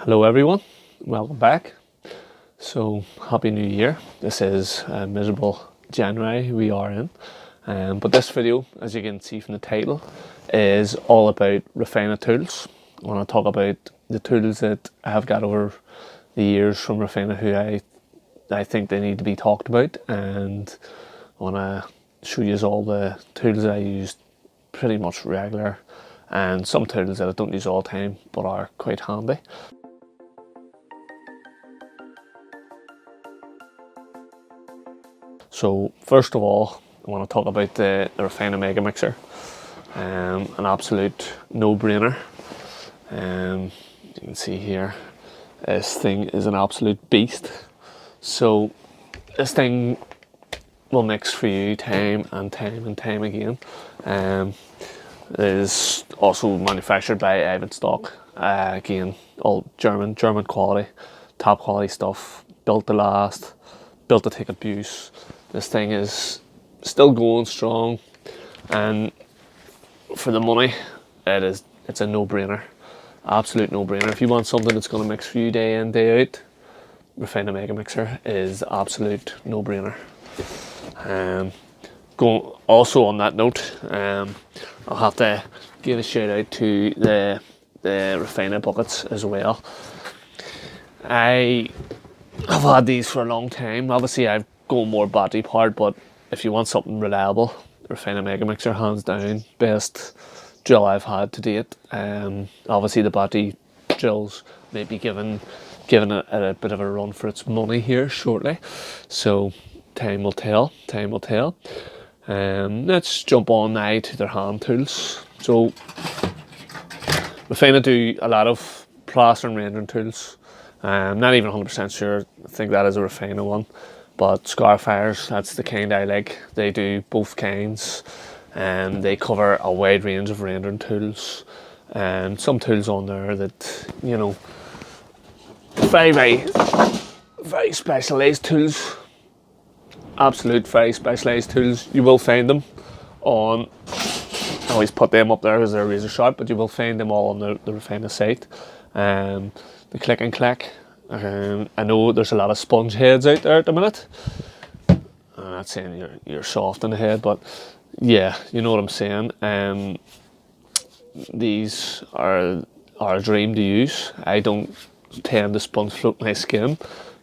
Hello everyone, welcome back. So happy new year. This is miserable January we are in, but this video, as you can see from the title, is all about Refina tools. I want to talk about the tools that I have got over the years from Refina who I think they need to be talked about, and I want to show you all the tools that I use pretty much regular and some tools that I don't use all the time but are quite handy. So first of all, I want to talk about the Refina Mega Mixer. An absolute no-brainer. You can see here, this thing is an absolute beast. So this thing will mix for you time and time again. It is also manufactured by Ivan Stock. Again, all German quality, top quality stuff, built to last, built to take abuse. This thing is still going strong, and for the money, it's a no-brainer, absolute no-brainer. If you want something that's going to mix for you day in, day out, Refina Mega Mixer is absolute no-brainer. Also on that note, I'll have to give a shout out to the Refina buckets as well. I've had these for a long time. Obviously I've gone more battery powered, but if you want something reliable, Refina Mega Mixer, hands down, best drill I've had to date. Obviously the battery drills may be given it a bit of a run for its money here shortly, so time will tell. Let's jump on now to their hand tools. So Refina do a lot of plaster and rendering tools. Not even 100% sure, I think that is a Refina one, but Scarfires, that's the kind I like. They do both kinds, and they cover a wide range of rendering tools, and some tools on there that, you know, very specialised tools, absolute very specialised tools. You will find them on, I always put them up there because they're razor sharp, but you will find them all on the Refina site. The click and clack. I know there's a lot of sponge heads out there at the minute. I'm not saying you're soft in the head, but yeah, you know what I'm saying. These are a dream to use. I don't tend to sponge float my skin,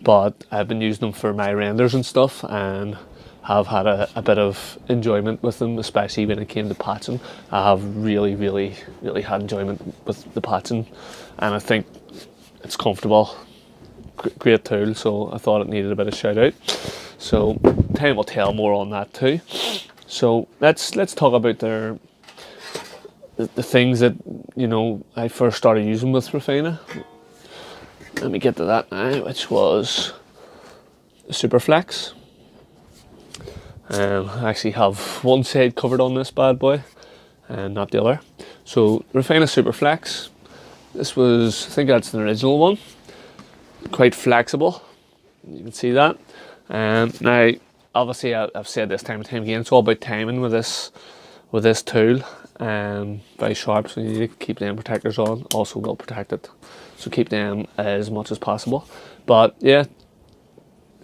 but I've been using them for my renders and stuff, and have had a bit of enjoyment with them, especially when it came to patching. I have really had enjoyment with the patching, and I think it's comfortable, great tool, so I thought it needed a bit of shout out. So time will tell more on that too. So let's talk about the things that, you know, I first started using with Refina. Let me get to that now, which was the superflex. I actually have one side covered on this bad boy and not the other. So Refina superflex, this was, I think that's an original one, quite flexible, you can see that. Now obviously I've said this time and time again, it's all about timing with this tool. Very sharp, so you need to keep them protectors on, also well protected, so keep them as much as possible. But yeah,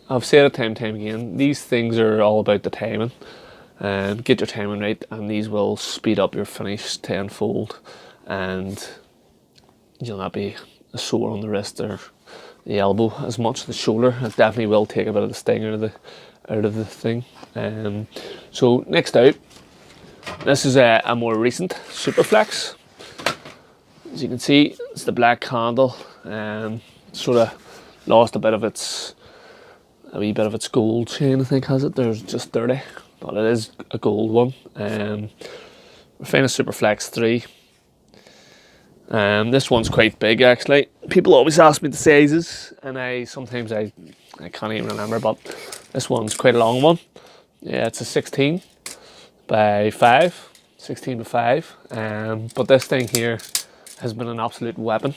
I've said it time and time again, these things are all about the timing. Get your timing right, and these will speed up your finish tenfold, and you'll not be sore on the wrist or the elbow as much. The shoulder, it definitely will take a bit of the sting out of the thing. So next out, this is a more recent superflex. As you can see, it's the black handle. Sort of lost a wee bit of its gold chain, I think, has it? There's just dirty, but it is a gold one. Refina Superflex 3. This one's quite big actually. People always ask me the sizes, and sometimes I can't even remember, but this one's quite a long one. Yeah, it's a 16 by 5, 16 by 5. But this thing here has been an absolute weapon,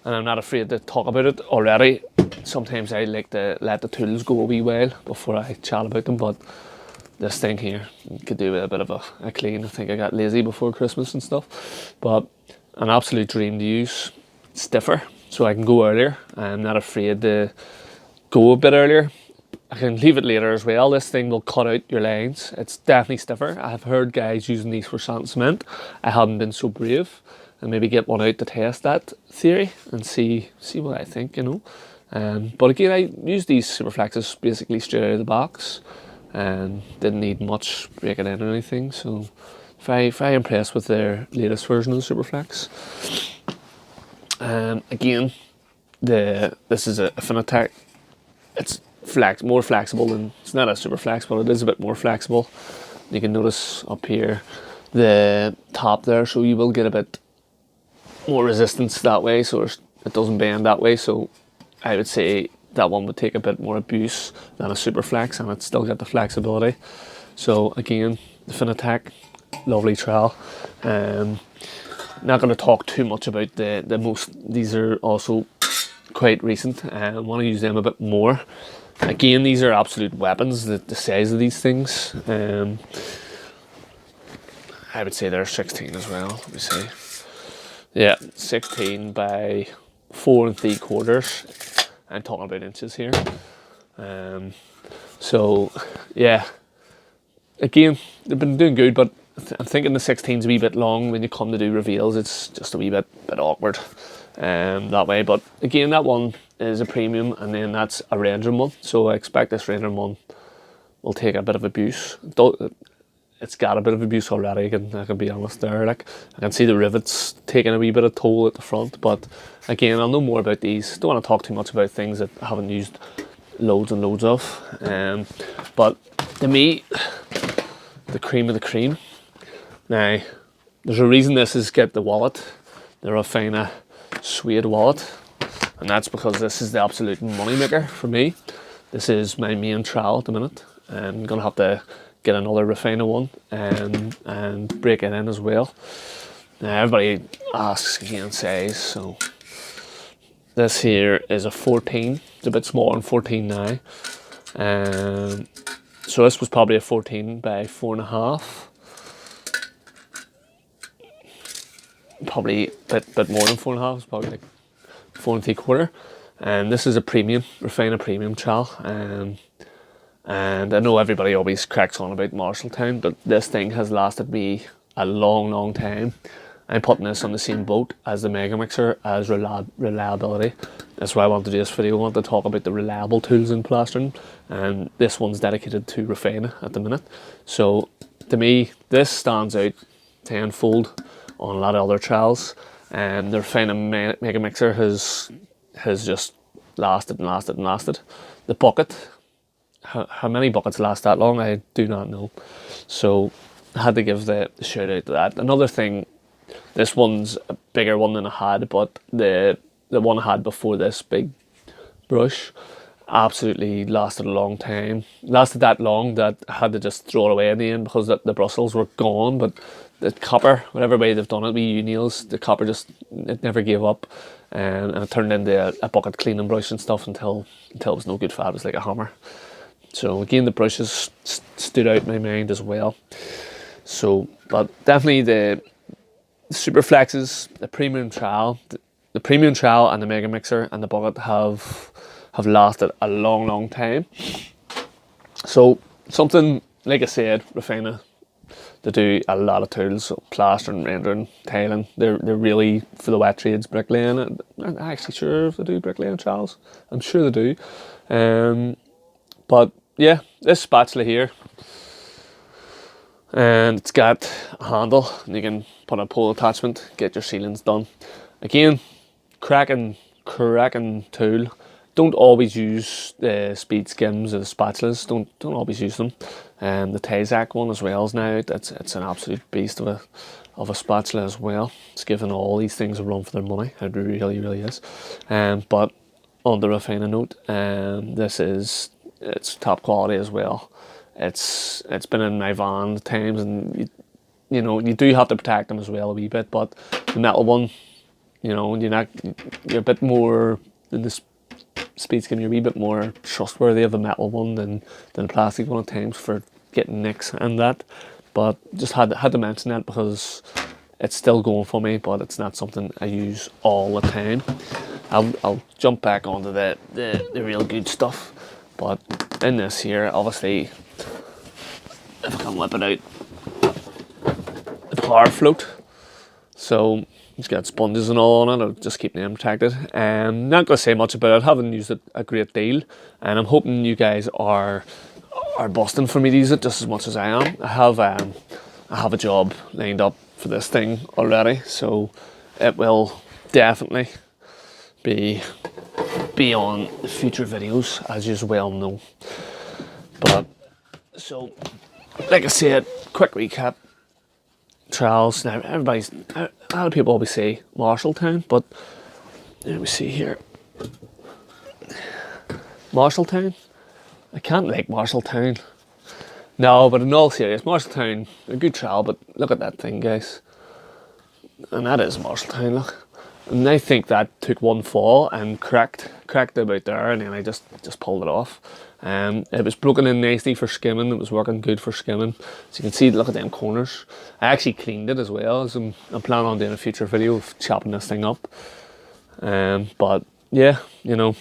and I'm not afraid to talk about it already. Sometimes I like to let the tools go a wee while before I chat about them, but this thing here could do with a bit of a clean. I think I got lazy before Christmas and stuff, but an absolute dream to use. Stiffer, so I can go earlier. I'm not afraid to go a bit earlier. I can leave it later as well. This thing will cut out your lines. It's definitely stiffer. I've heard guys using these for sand cement. I haven't been so brave, and maybe get one out to test that theory and see what I think, you know. But again, I used these superflexes basically straight out of the box, and didn't need much breaking in or anything. So very impressed with their latest version of the superflex. Again, this is a Refina. It's more flexible than, it's not a superflex, but it is a bit more flexible. You can notice up here the top there, so you will get a bit more resistance that way, so it doesn't bend that way. So I would say that one would take a bit more abuse than a superflex, and it's still got the flexibility. So again, the Refina, lovely trowel. Not going to talk too much about the most. These are also quite recent. I want to use them a bit more. Again, these are absolute weapons. The size of these things. I would say they're 16 as well. Let me see. Yeah, 16 by 4 3/4. I'm talking about inches here. So yeah. Again, they've been doing good, but I'm thinking the 16's a wee bit long. When you come to do reveals, it's just a wee bit awkward that way. But again, that one is a premium, and then that's a rendering one. So I expect this rendering one will take a bit of abuse. It's got a bit of abuse already, I can be honest there. Like, I can see the rivets taking a wee bit of toll at the front. But again, I'll know more about these. Don't want to talk too much about things that I haven't used loads and loads of. But to me, the cream of the cream. Now, there's a reason this is get the wallet, the Refina suede wallet, and that's because this is the absolute money maker for me. This is my main trowel at the minute. I'm gonna have to get another Refina one and break it in as well. Now, everybody asks again size, so this here is a 14. It's a bit smaller than 14 now. So this was probably a 14 by 4.5. Probably a bit more than 4.5. It's probably like 4 3/4. And this is a premium, Refina premium trowel. And I know everybody always cracks on about Marshalltown, but this thing has lasted me a long time. I'm putting this on the same boat as the Mega Mixer as reliability. That's why I want to do this video. I want to talk about the reliable tools in plastering, and this one's dedicated to Refina at the minute. So to me, this stands out tenfold on a lot of other trowels, and the Refina Mega Mixer has just lasted. The bucket, how many buckets last that long, I do not know. So I had to give the shout out to that. Another thing, this one's a bigger one than I had, but the one I had before this big brush absolutely lasted a long time. Lasted that long that I had to just throw it away in the end because the bristles were gone. But the copper, whatever way they've done it with U-nails, the copper it never gave up, and it turned into a bucket cleaning brush and stuff until it was no good fat. It was like a hammer. So again, the brushes stood out in my mind as well. So, but definitely the superflexes, the premium trowel, the premium trowel and the Mega Mixer and the bucket have lasted a long time. So something, like I said, Refina, they do a lot of tools, so plastering, rendering, tiling. They're really for the wet trades, bricklaying. I'm actually sure if they do bricklaying trowels. I'm sure they do. But yeah, this spatula here, and it's got a handle, and you can put a pole attachment, get your ceilings done. Again, cracking tool. Don't always use the speed skims or the spatulas. Don't always use them. The Tizak one as well is now out. It's an absolute beast of a spatula as well. It's giving all these things a run for their money. It really is. But on the Refina note, it's top quality as well. It's been in my van at times, and you know you do have to protect them as well a wee bit. But the metal one, you know, you're a bit more in this speed skim. You're a wee bit more trustworthy of a metal one than a plastic one at times for getting nicks and that. But just had to mention that because it's still going for me, but it's not something I use all the time. I'll jump back onto the real good stuff. But in this here, obviously, if I can whip it out, the power float. So it's got sponges and all on it. I'll just keep them protected. Not gonna say much about it. I haven't used it a great deal, and I'm hoping you guys are busting for me to use it just as much as I am. I have a job lined up for this thing already, so it will definitely be on future videos, as you well know. But so, like I said, quick recap. Trowels. Now, a lot of people always say Marshalltown, but let me see here. Marshalltown? I can't like Marshalltown. No, but in all seriousness, Marshalltown, a good trowel, but look at that thing, guys. And that is Marshalltown, look. And I think that took one fall and cracked about there, and then I just pulled it off. It was broken in nicely for skimming. It was working good for skimming. So you can see, look at them corners. I actually cleaned it as well, as I'm planning on doing a future video of chopping this thing up. But yeah, you know,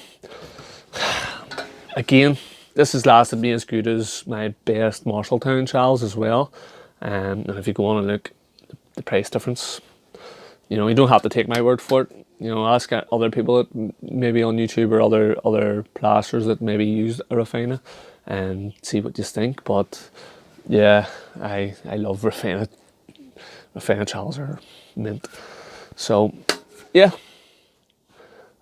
again, this has lasted me as good as my best Marshalltown trowels as well. And if you go on and look, the price difference, you know, you don't have to take my word for it. You know, ask other people that maybe on YouTube or other plasters that maybe use a Refina and see what you think. But yeah, I love Refina. Refina trowels are mint. So yeah,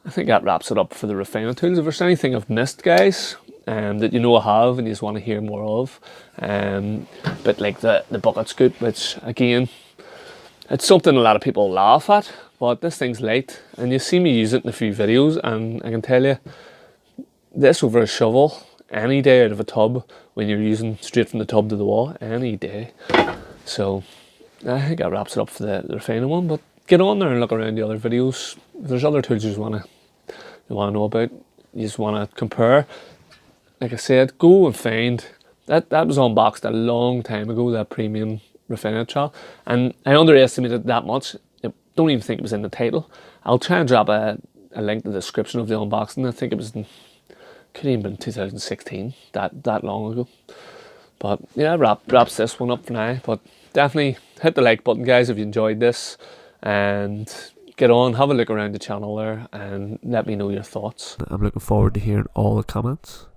I think that wraps it up for the Refina tools. If there's anything I've missed, guys, that you know I have and you just want to hear more of, but like the bucket scoop, which again, it's something a lot of people laugh at, but this thing's light, and you see me use it in a few videos, and I can tell you, this over a shovel, any day out of a tub, when you're using straight from the tub to the wall, any day. So I think that wraps it up for the Refina one, but get on there and look around the other videos. If there's other tools you want to know about, you just want to compare, like I said, go and find, that was unboxed a long time ago, that premium Refina trowel, and I underestimated that much. I don't even think it was in the title. I'll try and drop a link in the description of the unboxing. I think it was could even been 2016, that long ago. But yeah, wraps this one up for now. But definitely hit the like button, guys, if you enjoyed this, and get on, have a look around the channel there, and let me know your thoughts. I'm looking forward to hearing all the comments.